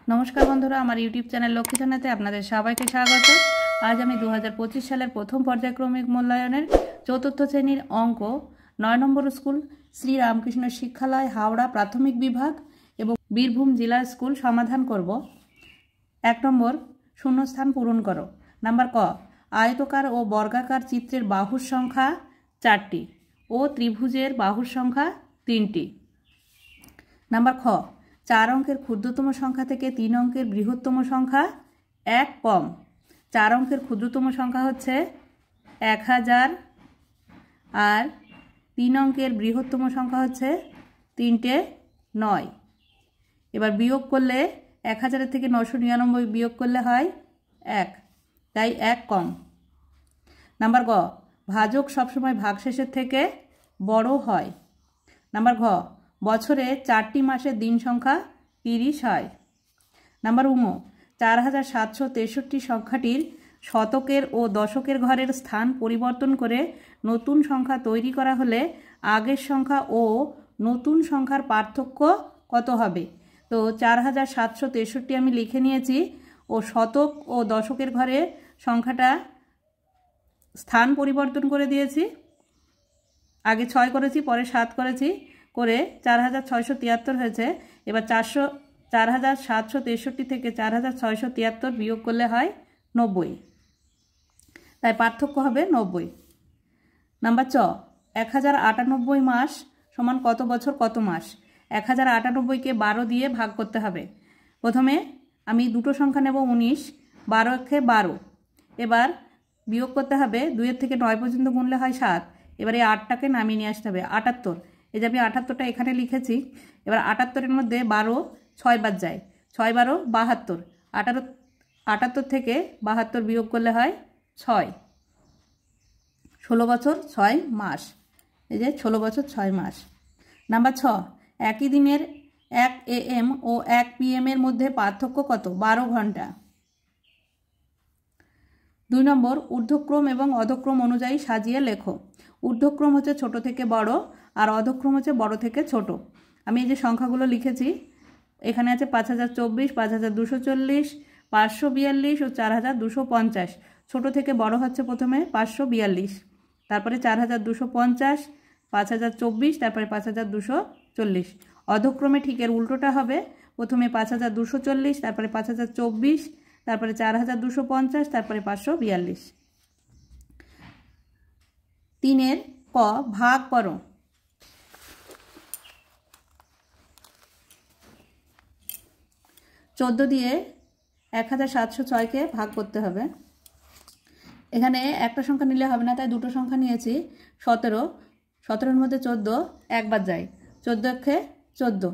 नमस्कार बंधुरा आमार यूट्यूब चैनल लक्ष्मी जानाते आपनादेर सबाइके स्वागत। आज आमी 2025 सालेर प्रथम पर्यायक्रमिक मूल्यायनेर चतुर्थ श्रेणीर अंक 9 नम्बर स्कूल श्री रामकृष्ण शिक्षालय हावड़ा प्राथमिक विभाग एवं बीरभूम जिला स्कूल समाधान करब। 1 नम्बर शून्यस्थान पूरण करो। नम्बर क आयतकार और बर्गाकार चित्रेर बाहुर संख्या 4टी और त्रिभुजेर बाहुर संख्या 3टी। नम्बर ख 4 अंकेर क्षुद्रतम संख्या थेके 3 अंकेर बृहत्तम संख्या 1 कम। 4 अंकेर क्षुद्रतम संख्या होच्छे 1000 और 3 अंकेर बृहत्तम संख्या होच्छे 3টে 9। एबार बियोग करले 1000 থেকে 999 बियोग करले हय 1, ताई 1 कम। नम्बर ग भाजक सब समय भागशेषेर थेके बड़ो हय। नम्बर घ बछरे 4टी मासेर दिन संख्या 30 हय। नम्बर उम 4763 संख्याटिर शतकेर ओ दशकेर घरेर स्थान परिवर्तन करे नतून संख्या तैरी करा हले आगेर संख्या ओ नतून संख्यार पार्थक्य कत हबे। तो 4763 आमि लिखे निয়েছি ओ शतक ओ दशकेर घरे संख्याटा स्थान परिवर्तन करे दिएছি। आगे 6 करेছি परे 7 करेছি করে 4673 হয়েছে। এবার 4763 থেকে 4673 বিয়োগ করলে হয় 90, তাই পার্থক্য হবে 90। নাম্বার চ 1098 মাস সমান কত বছর কত মাস। 1098 কে 12 দিয়ে ভাগ করতে হবে। প্রথমে আমি দুটো সংখ্যা নেব 19, 12 কে 12। এবার বিয়োগ করতে হবে 2 এর থেকে 9 পর্যন্ত গুনলে হয় 7। এবারে 8টাকে নামিয়ে নিয়ে আসতে হবে 78। এই যে আমি 78টা এখানে লিখেছি। এবার 78 এর মধ্যে 12 6 বাদ যায়, 6 12 72। 78 থেকে 72 বিয়োগ করলে হয় 6। 16 বছর 6 মাস। এই যে 16 বছর 6 মাস। নাম্বার 6 একই দিনের 1 AM ও 1 PM এর মধ্যে পার্থক্য কত। 12 ঘন্টা। 2 নম্বর ঊর্ধ্বক্রম এবং অধক্রম অনুযায়ী সাজিয়ে লেখো। ঊর্ধ্বক্রম হচ্ছে ছোট থেকে বড় আর অধক্রম হচ্ছে বড় থেকে ছোট। আমি এই যে সংখ্যাগুলো লিখেছি এখানে আছে 5024, 5240, 542 ও 4250। ছোট থেকে বড় হচ্ছে প্রথমে 542, তারপরে 4250, 5024, তারপরে 5240। অধক্রমে ঠিক এর উল্টোটা হবে, প্রথমে 5240, তারপরে 5024, তারপরে 4250, তারপরে 542। 3 এর ক ভাগ করো। 14 দিয়ে 1706 কে ভাগ করতে হবে। এখানে একটা সংখ্যা নিলে হবে না, তাই দুটো সংখ্যা নিয়েছি। 17, 17 এর মধ্যে 14 একবার যায়, 14 কে 14।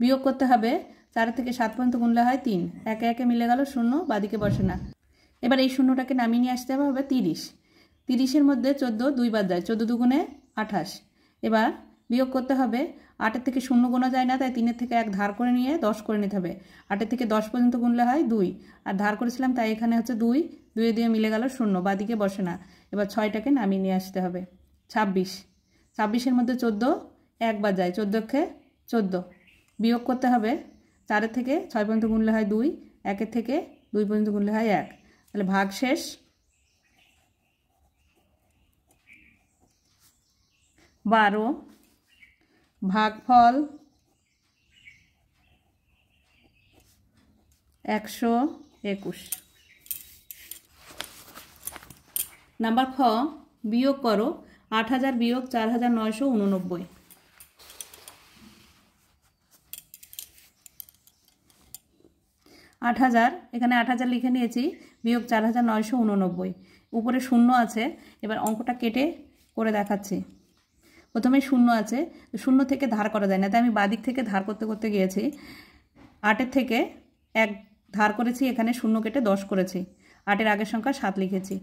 বিয়োগ করতে হবে 4 থেকে 7 পর্যন্ত গুনলে হয় 3, একে একে মিলে গেল 0, বাদিকে বসে না। এবার এই শূন্যটাকে নামিয়ে নিয়ে আসতে হবে 30। 30 এর মধ্যে 14 2 বার যায়, 14 দুগুণে 28। এবার বিয়োগ করতে হবে 8 এর থেকে 0 গোনা যায় না, তাই 3 এর থেকে 1 ধার করে নিয়ে 10 করে নিতে হবে। 8 এর থেকে 10 পর্যন্ত গুনলে হয় 2, আর ধার করেছিলাম তাই এখানে হচ্ছে 2, 2 দিয়ে মিলে গেল 0, বাদিকে বসে না। এবার 6টাকে নামিয়ে নিয়ে আসতে হবে। 26, 26 এর মধ্যে 14 একবার যায়, 14 কে 14। বিয়োগ করতে হবে 4 এর থেকে 6 পর্যন্ত গুনলে হয় 2, 1 এর থেকে 2 পর্যন্ত গুনলে হয় 1, তাহলে ভাগ শেষ। बारो भागफल 121। नम्बर ख वियोग करो 8000 वियोग 4989। 8000 এখানে 8000 লিখে নিয়েছি, বিয়োগ 4989। উপরে শূন্য আছে, এবার অঙ্কটা কেটে করে দেখাচ্ছি। প্রথমে শূন্য আছে, শূন্য থেকে ধার করা যায় না, তাই আমি বাদিক থেকে ধার করতে করতে গিয়েছি। 8 এর থেকে 1 ধার করেছি, এখানে শূন্য কেটে 10 করেছি। 8 এর আগের সংখ্যা 7 লিখেছি।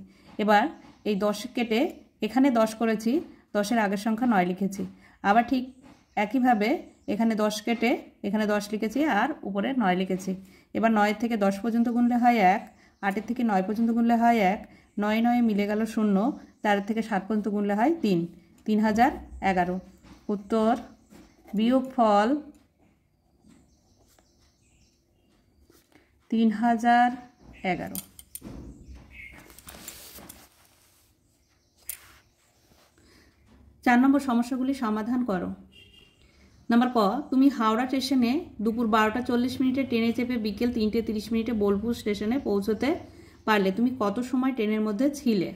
এবার এই 10 কেটে এখানে 10 করেছি, 10 এর আগের সংখ্যা 9 লিখেছি। আবার ঠিক একইভাবে এখানে 10 কেটে এখানে 10 লিখেছি আর উপরে 9 লিখেছি। এবার 9 থেকে 10 পর্যন্ত গুনলে হয় 1, 8 এর থেকে 9 পর্যন্ত গুনলে হয় 1, 9 9 মিলে গেল 0, 4 থেকে 7 পর্যন্ত গুনলে হয় 3, 3011। उत्तर বিয়োগফল 3011। চার নম্বর সমস্যাগুলি সমাধান করো। নাম্বার ক, তুমি হাওড়া স্টেশনে দুপুর 12টা 40 মিনিটে ট্রেনে চেপে বিকেল 3টে 30 মিনিটে বোলপুর স্টেশনে পৌঁছতে পারলে তুমি কত সময় ট্রেনের মধ্যে ছিলে?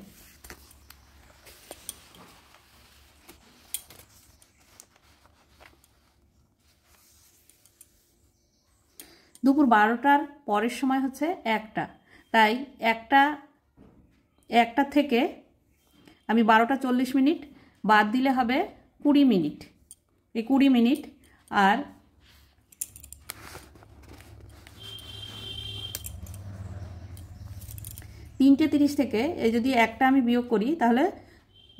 দুপুর 12টার পরের সময় হচ্ছে 1টা, তাই একটা থেকে আমি 12টা 40 মিনিট বাদ দিলে হবে 20 মিনিট। এই 20 মিনিট আর 3টে 30 থেকে এই যদি একটা আমি বিয়োগ করি তাহলে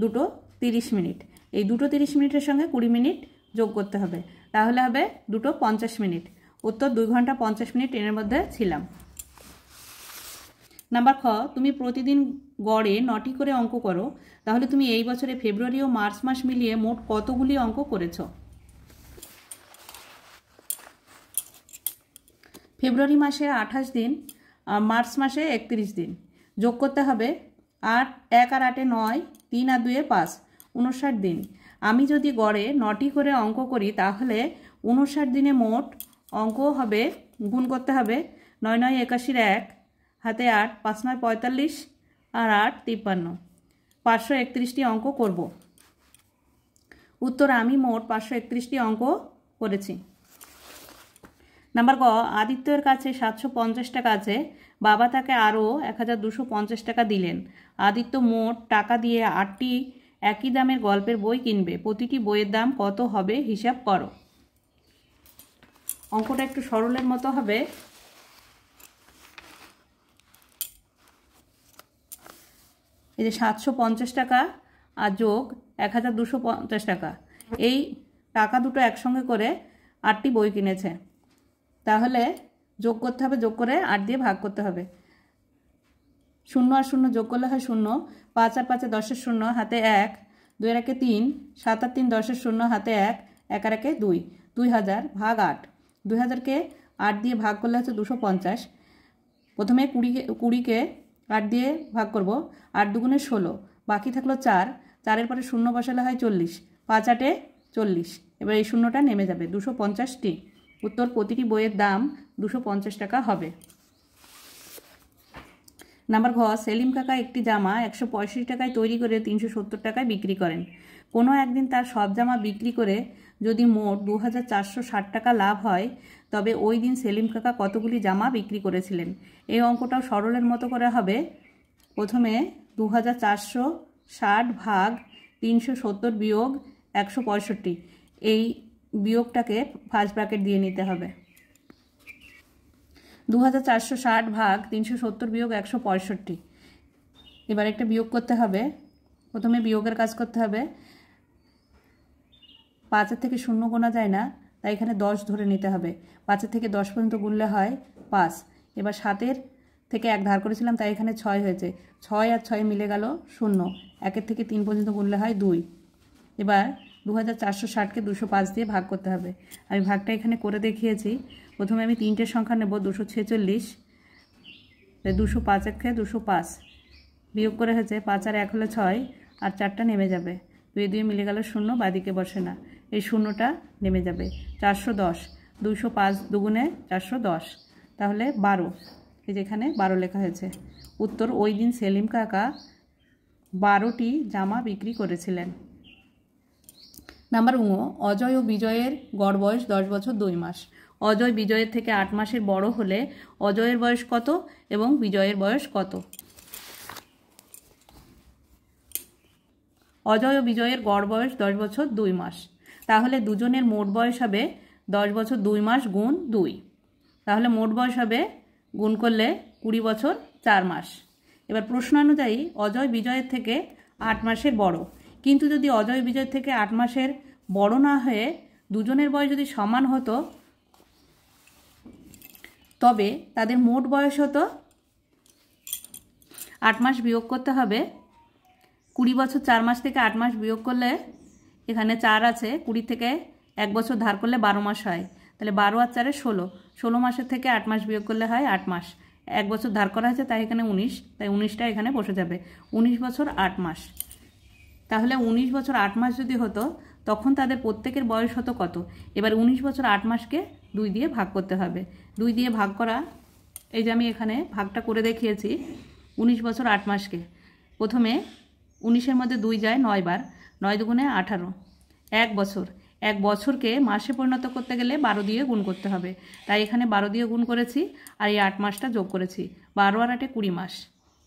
2টো 30 মিনিট। এই 2টো 30 মিনিটের সঙ্গে 20 মিনিট যোগ করতে হবে, তাহলে হবে 2টো 50 মিনিট। উত্তর 2 ঘন্টা 50 মিনিট ট্রেনের মধ্যে ছিলাম। নাম্বার খ, তুমি প্রতিদিন গড়ে 9টি করে অঙ্ক করো, তাহলে তুমি এই বছরে ফেব্রুয়ারি ও মার্চ মাস মিলিয়ে মোট কতগুলি অঙ্ক করেছো? ফেব্রুয়ারি মাসে 28 দিন আর মার্চ মাসে 31 দিন। যোগ করতে হবে 8, 1 আর 8 9, 3 আর 2 5, 59 দিন। আমি যদি গড়ে 9টি করে অঙ্ক করি তাহলে 59 দিনে মোট অঙ্ক হবে, গুণ করতে হবে 9 9 81 1 হাতে 8, 5 9 45 আর 8 53, 531টি অঙ্ক করব। উত্তর, আমি মোট 531টি অঙ্ক করেছি। নাম্বার ক, আদিত্যের কাছে 750 টাকা আছে, বাবা তাকে আরও 1250 টাকা দিলেন। আদিত্য মোট টাকা দিয়ে 8টি একই দামের গল্পের বই কিনবে, প্রতিটি বইয়ের দাম কত হবে হিসাব করো। অঙ্কটা একটু সরলের মতো হবে। এই যে 750 টাকা আর যোগ 1250 টাকা, এই টাকা দুটো একসঙ্গে করে 8টি বই কিনেছে, তাহলে যোগ করতে হবে, যোগ করে 8 দিয়ে ভাগ করতে হবে। 0 আর 0 যোগ করলে হয় 0, 5 আর 5 10 0 হাতে 1, 2 আর 1 3, 7 আর 3 10 0 হাতে 1, 1 আর 1 2, 2000 ভাগ 8। 2000কে 8 দিয়ে ভাগ করলে হচ্ছে 250। প্রথমে 20কে 8 দিয়ে ভাগ করব, 8 দুগুণে 16, বাকি থাকলো 4, 4-এর পরে 0 বসালে হয় 40, 5 8 40। এবার এই শূন্যটা নেমে যাবে, 250টি। উত্তর, প্রতিটি বইয়ের দাম 250 টাকা হবে। নাম্বার ঘ, সেলিম কাকা একটি জামা 165 টাকায় তৈরি করে 370 টাকায় বিক্রি করেন। কোনো একদিন তার সব জামা বিক্রি করে যদি মোট 2460 টাকা লাভ হয়, তবে ওই দিন সেলিম কাকা কতগুলি জামা বিক্রি করেছিলেন? এই অঙ্কটাও সরলের মতো করে হবে। প্রথমে 2460 ভাগ 370 বিয়োগ 165, এই বিয়োগটাকে ফার্স্ট ব্র্যাকেট দিয়ে নিতে হবে। 2460 ভাগ 370 বিয়োগ 165। এবার একটা বিয়োগ করতে হবে। প্রথমে বিয়োগের কাজ করতে হবে। 5-এর থেকে 0 গোনা যায় না, তাই এখানে 10 ধরে নিতে হবে। 5-এর থেকে 10 পর্যন্ত গুনলে হয় 5। এবার 7-এর থেকে 1 ধার করেছিলাম, তাই এখানে 6 হয়েছে। 6 আর 6 মিলে গেল 0। 1-এর থেকে 3 পর্যন্ত গুনলে হয় 2। এবার 2460কে 205 দিয়ে ভাগ করতে হবে। আমি ভাগটা এখানে করে দেখিয়েছি। প্রথমে আমি 3টের সংখ্যা নেব, 246, 205 থেকে 205 বিয়োগ করে হয়েছে 5 আর 1 হলে 6, আর 4টা নেমে যাবে। 2 2 মিলে গেল 0, বাদিকে বসে না, এই 0টা নেমে যাবে। 410, 205 দুগুণে 410, তাহলে 12। এই যেখানে 12 লেখা হয়েছে। উত্তর, ওই দিন সেলিম কাকা 12টি জামা বিক্রি করেছিলেন। নাম্বার ঙ, অজয় ও বিজয়ের গড় বয়স 10 বছর 2 মাস। অজয় বিজয়ের থেকে 8 মাসের বড় হলে অজয়ের বয়স কত এবং বিজয়ের বয়স কত? অজয় ও বিজয়ের গড় বয়স 10 বছর 2 মাস, তাহলে দুজনের মোট বয়স হবে 10 বছর 2 মাস গুণ 2। তাহলে মোট বয়স হবে, গুণ করলে 20 বছর 4 মাস। এবার প্রশ্ন অনুযায়ী অজয় বিজয়ের থেকে 8 মাসের বড়, কিন্তু যদি অজয় বিজয় থেকে 8 মাসের বড় না হয়ে দুজনের বয়স যদি সমান হতো, তবে তাদের মোট বয়স হতো 8 মাস বিয়োগ করতে হবে। 20 বছর 4 মাস থেকে 8 মাস বিয়োগ করলে এখানে 4 আছে, 20 থেকে 1 বছর ধার করলে 12 মাস হয়। তাহলে 12 আর 4 16, 16 মাসের থেকে 8 মাস বিয়োগ করলে হয় 8 মাস। 1 বছর ধার করা হয়েছে তাই এখানে 19, তাই 19টা এখানে বসে যাবে। 19 বছর 8 মাস। তাহলে 19 বছর 8 মাস যদি হতো তখন তাদের প্রত্যেকের বয়স হতো কত? এবার 19 বছর 8 মাসকে 2 দিয়ে ভাগ করতে হবে। 2 দিয়ে ভাগ করা, এই যে আমি এখানে ভাগটা করে দেখিয়েছি 19 বছর 8 মাসকে। প্রথমে 19-এর মধ্যে 2 যায় 9 বার, 9 দুগুণে 18। 1 বছর, 1 বছরকে মাসে পরিণত করতে গেলে 12 দিয়ে গুণ করতে হবে, তাই এখানে 12 দিয়ে গুণ করেছি আর এই 8 মাসটা যোগ করেছি। 12 আর 8 20 মাস।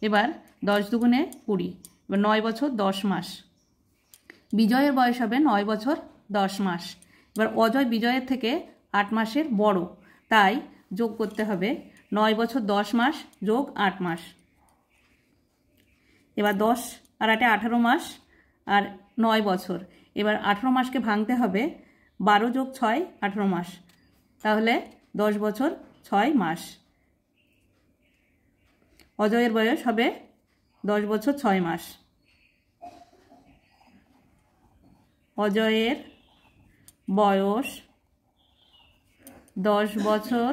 এবার 10 দুগুণে 20, এবার 9 বছর 10 মাস। বিজয়ের বয়স হবে 9 বছর 10 মাস। এবার অজয় বিজয়ের থেকে 8 মাসের বড়, তাই যোগ করতে হবে 9 বছর 10 মাস যোগ 8 মাস। এবার 10 আর 8 18 মাস আর 9 বছর। এবার 18 মাসকে ভাঙতে হবে, 12 যোগ 6 18 মাস, তাহলে 10 বছর 6 মাস। অজয়ের বয়স হবে 10 বছর 6 মাস। অজয়ের বয়স 10 বছর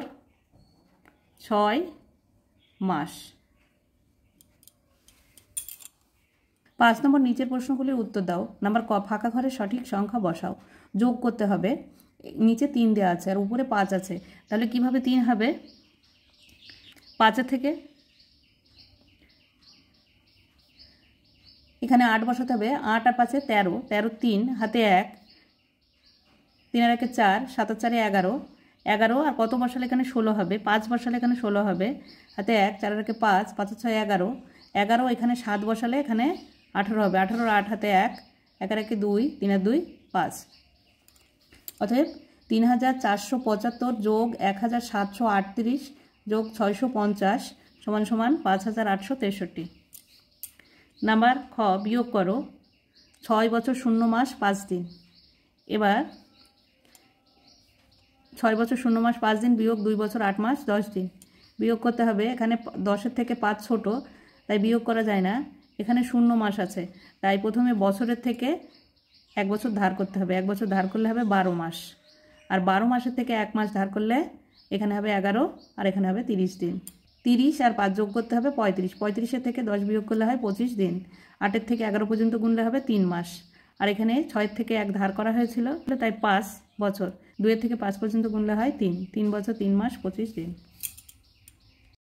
6 মাস। 5 নম্বর, নিচের প্রশ্নগুলির উত্তর দাও। নাম্বার ক, ফাঁকা ঘরে সঠিক সংখ্যা বসাও। যোগ করতে হবে, নিচে 3 দেওয়া আছে আর উপরে 5 আছে, তাহলে কিভাবে 3 হবে? 5-এর থেকে এখানে 8 বসাতে হবে। 8 আর 5-এ 13, 13 3 হাতে 1, 3 আর 1-এ 4, 7 আর 4-এ 11, 11 আর কত বসালে এখানে 16 হবে? 5 বসালে এখানে 16 হবে, হাতে 1, 4 আর 1-এ 5, 5 আর 6 11, 11 এখানে 7 বসালে এখানে 18 হবে, 18 আর 8 হাতে 1, 1 আর 1-এ 2, 3 আর 2 5। অতএব 3475 যোগ 1738 যোগ 650 সমান সমান 5863। নাম্বার খ, বিয়োগ করো 6 বছর 0 মাস 5 দিন। এবার 6 বছর 0 মাস 5 দিন বিয়োগ 2 বছর 8 মাস 10 দিন। বিয়োগ করতে হবে, এখানে 10-এর থেকে 5 ছোট তাই বিয়োগ করা যায় না, এখানে 0 মাস আছে তাই প্রথমে বছরের থেকে 1 বছর ধার করতে হবে। 1 বছর ধার করলে হবে 12 মাস, আর 12 মাসের থেকে 1 মাস ধার করলে এখানে হবে 11 আর এখানে হবে 30 দিন। 30 আর 5 যোগ করতে হবে 35, 35-এর থেকে 10 বিয়োগ করলে হয় 25 দিন। 8-এর থেকে 11 পর্যন্ত গুনলে হবে 3 মাস, আর এখানে 6-এর থেকে 1 ধার করা হয়েছিল তাই 5 বছর। 2-এর থেকে 5 পর্যন্ত গুনলে হয় 3 বছর 3 মাস 25 দিন।